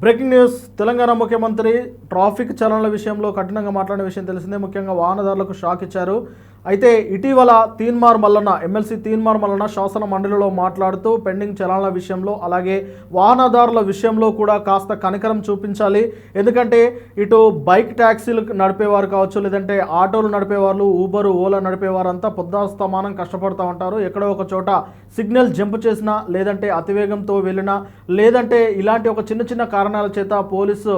Breaking news. Telangana ముఖ్యమంత్రి traffic చలనాల విషయంలో కఠినంగా మాట్లాడిన విషయం తెలిసిందే. ముఖ్యంగా వాహనదారులకు షాక్ ఇచ్చారు. అయితే ఇటీవల తీన్మార్ మల్లన్న ఎమ్మెల్సీ తీన్మార్ మల్లన్న శాసన మండలిలో మాట్లాడుతూ పెండింగ్ చలనాల విషయంలో అలాగే వాహనదారుల విషయంలో కూడా కాస్త కనికరం చూపించాలి. ఎందుకంటే ఇటు బైక్ ట్యాక్సీలు నడిపేవారు కావచ్చు, లేదంటే ఆటోలు నడిపేవాళ్ళు, ఊబరు ఓలా నడిపేవారంతా పొద్దుస్తమానం కష్టపడుతూ ఉంటారు. ఎక్కడో ఒక చోట సిగ్నల్ జంప్ చేసినా, లేదంటే అతివేగంతో వెళ్ళినా, లేదంటే ఇలాంటి ఒక చిన్న చిన్న కారణాల చేత పోలీసు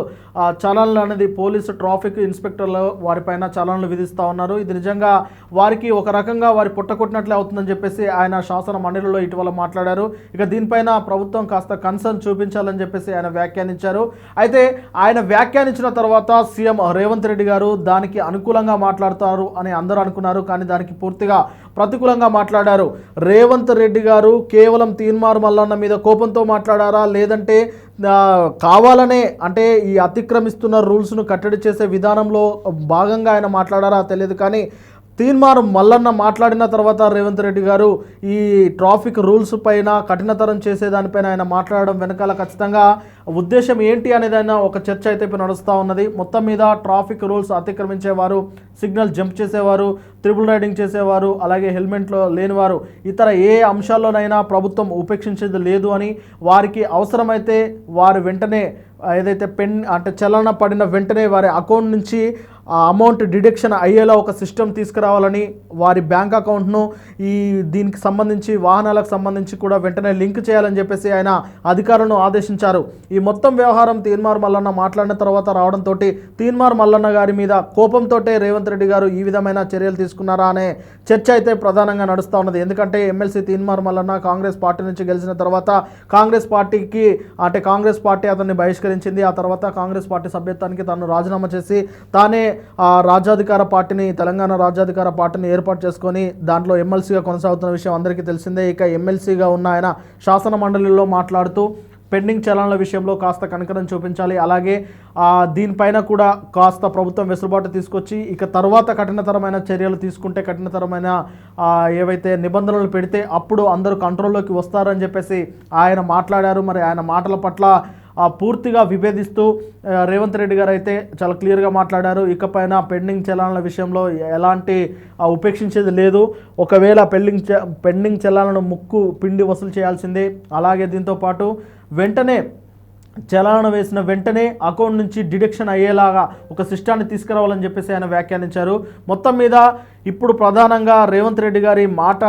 చలనాలు అనేది పోలీసు ట్రాఫిక్ ఇన్స్పెక్టర్లు వారిపైన చలనాలు విధిస్తూ ఉన్నారు. ఇది నిజంగా వారికి ఒక రకంగా వారి పుట్టకొట్టినట్లే అవుతుందని చెప్పేసి ఆయన శాసన మండలిలో ఇటీవల మాట్లాడారు. ఇక దీనిపైన ప్రభుత్వం కాస్త కన్సర్న్ చూపించాలని చెప్పేసి ఆయన వ్యాఖ్యానించారు. అయితే ఆయన వ్యాఖ్యానించిన తర్వాత సీఎం రేవంత్ రెడ్డి గారు దానికి అనుకూలంగా మాట్లాడతారు అని అందరూ అనుకున్నారు. కానీ దానికి పూర్తిగా ప్రతికూలంగా మాట్లాడారు. రేవంత్ రెడ్డి గారు కేవలం తీన్మార్ మల్లన్న మీద కోపంతో మాట్లాడారా, లేదంటే కావాలనే అంటే ఈ అతిక్రమిస్తున్న రూల్స్ను కట్టడి చేసే విధానంలో భాగంగా ఆయన మాట్లాడారా తెలియదు. కానీ తీన్మార్ మల్లన్న మాట్లాడిన తర్వాత రేవంత్ రెడ్డి గారు ఈ ట్రాఫిక్ రూల్స్ పైన కఠినతరం చేసేదానిపైన ఆయన మాట్లాడడం వెనకాల ఖచ్చితంగా ఉద్దేశం ఏంటి అనేదైనా ఒక చర్చ అయితే ఇప్పుడు నడుస్తూ ఉన్నది. మొత్తం మీద ట్రాఫిక్ రూల్స్ అతిక్రమించేవారు, సిగ్నల్ జంప్ చేసేవారు, ట్రిపుల్ రైడింగ్ చేసేవారు, అలాగే హెల్మెట్లో లేనివారు, ఇతర ఏ అంశాల్లోనైనా ప్రభుత్వం ఉపేక్షించేది లేదు అని, వారికి అవసరమైతే వారు వెంటనే ఏదైతే చలన పడిన వెంటనే వారి అకౌంట్ నుంచి ఆ అమౌంట్ డిడక్షన్ అయ్యేలా ఒక సిస్టమ్ తీసుకురావాలని, వారి బ్యాంక్ అకౌంట్ను దీనికి సంబంధించి వాహనాలకు సంబంధించి కూడా వెంటనే లింక్ చేయాలని చెప్పేసి ఆయన అధికారులను ఆదేశించారు. ఈ మొత్తం వ్యవహారం తీన్మార్ మల్లన్న మాట్లాడిన తర్వాత రావడంతో తీన్మార్ మల్లన్న గారి మీద కోపంతో రేవంత్ రెడ్డి గారు ఈ విధమైన చర్యలు తీసుకున్నారా అనే చర్చ అయితే ప్రధానంగా నడుస్తూ ఉన్నది. ఎందుకంటే ఎమ్మెల్సీ తీన్మార్ మల్లన్న కాంగ్రెస్ పార్టీ నుంచి గెలిచిన తర్వాత కాంగ్రెస్ పార్టీ అతన్ని బహిష్కరించింది. ఆ తర్వాత కాంగ్రెస్ పార్టీ సభ్యత్వానికి తాను రాజీనామా చేసి తానే తెలంగాణ రాజ్యాధికార పార్టీని ఏర్పాటు చేసుకొని దాంట్లో ఎమ్మెల్సీగా కొనసాగుతున్న విషయం అందరికీ తెలిసిందే. ఇక ఎమ్మెల్సీగా ఉన్న ఆయన శాసన మండలిలో మాట్లాడుతూ పెండింగ్ చలనాల విషయంలో కాస్త కనికరం చూపించాలి, అలాగే దీనిపైన కూడా కాస్త ప్రభుత్వం వెసులుబాటు తీసుకొచ్చి ఇక తర్వాత కఠినతరమైన చర్యలు తీసుకుంటే, కఠినతరమైన ఏవైతే నిబంధనలు పెడితే అప్పుడు అందరూ కంట్రోల్లోకి వస్తారని చెప్పేసి ఆయన మాట్లాడారు. మరి ఆయన మాటల పట్ల పూర్తిగా విభేదిస్తూ రేవంత్ రెడ్డి గారు అయితే చాలా క్లియర్గా మాట్లాడారు. ఇకపైన పెండింగ్ చలనాల విషయంలో ఎలాంటి ఉపేక్షించేది లేదు. ఒకవేళ పెండింగ్ చలనాలను ముక్కు పిండి వసూలు చేయాల్సిందే. అలాగే దీంతోపాటు వెంటనే చలాన వేసిన వెంటనే అకౌంట్ నుంచి డిడక్షన్ అయ్యేలాగా ఒక సిస్టాన్ని తీసుకురావాలని చెప్పేసి ఆయన వ్యాఖ్యానించారు. మొత్తం మీద ఇప్పుడు ప్రధానంగా రేవంత్ రెడ్డి గారి మాట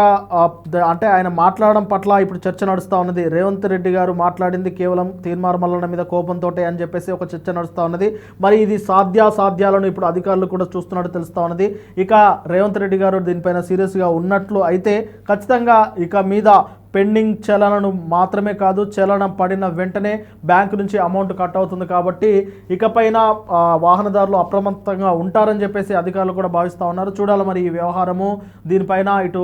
ఆయన మాట్లాడడం పట్ల ఇప్పుడు చర్చ నడుస్తూ ఉన్నది. రేవంత్ రెడ్డి గారు మాట్లాడింది కేవలం తీన్మార్ మల్లన్న మీద కోపంతో అని చెప్పేసి ఒక చర్చ నడుస్తూ ఉన్నది. మరి ఇది సాధ్యాసాధ్యాలను ఇప్పుడు అధికారులు కూడా చూస్తున్నట్టు తెలుస్తూ ఉన్నది. ఇక రేవంత్ రెడ్డి గారు దీనిపైన సీరియస్గా ఉన్నట్లు అయితే ఖచ్చితంగా ఇక మీద పెండింగ్ చలనను మాత్రమే కాదు, చలనం పడిన వెంటనే బ్యాంకు నుంచి అమౌంట్ కట్ అవుతుంది. కాబట్టి ఇకపైన వాహనదారులు అప్రమత్తంగా ఉంటారని చెప్పేసి అధికారులు కూడా భావిస్తూ ఉన్నారు. చూడాలి మరి ఈ వ్యవహారము. దీనిపైన ఇటు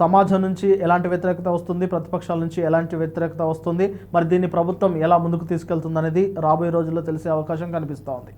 సమాజం నుంచి ఎలాంటి వ్యతిరేకత వస్తుంది, ప్రతిపక్షాల నుంచి ఎలాంటి వ్యతిరేకత వస్తుంది, మరి దీన్ని ప్రభుత్వం ఎలా ముందుకు తీసుకెళ్తుంది అనేది రాబోయే రోజుల్లో తెలిసే అవకాశం కనిపిస్తూ ఉంది.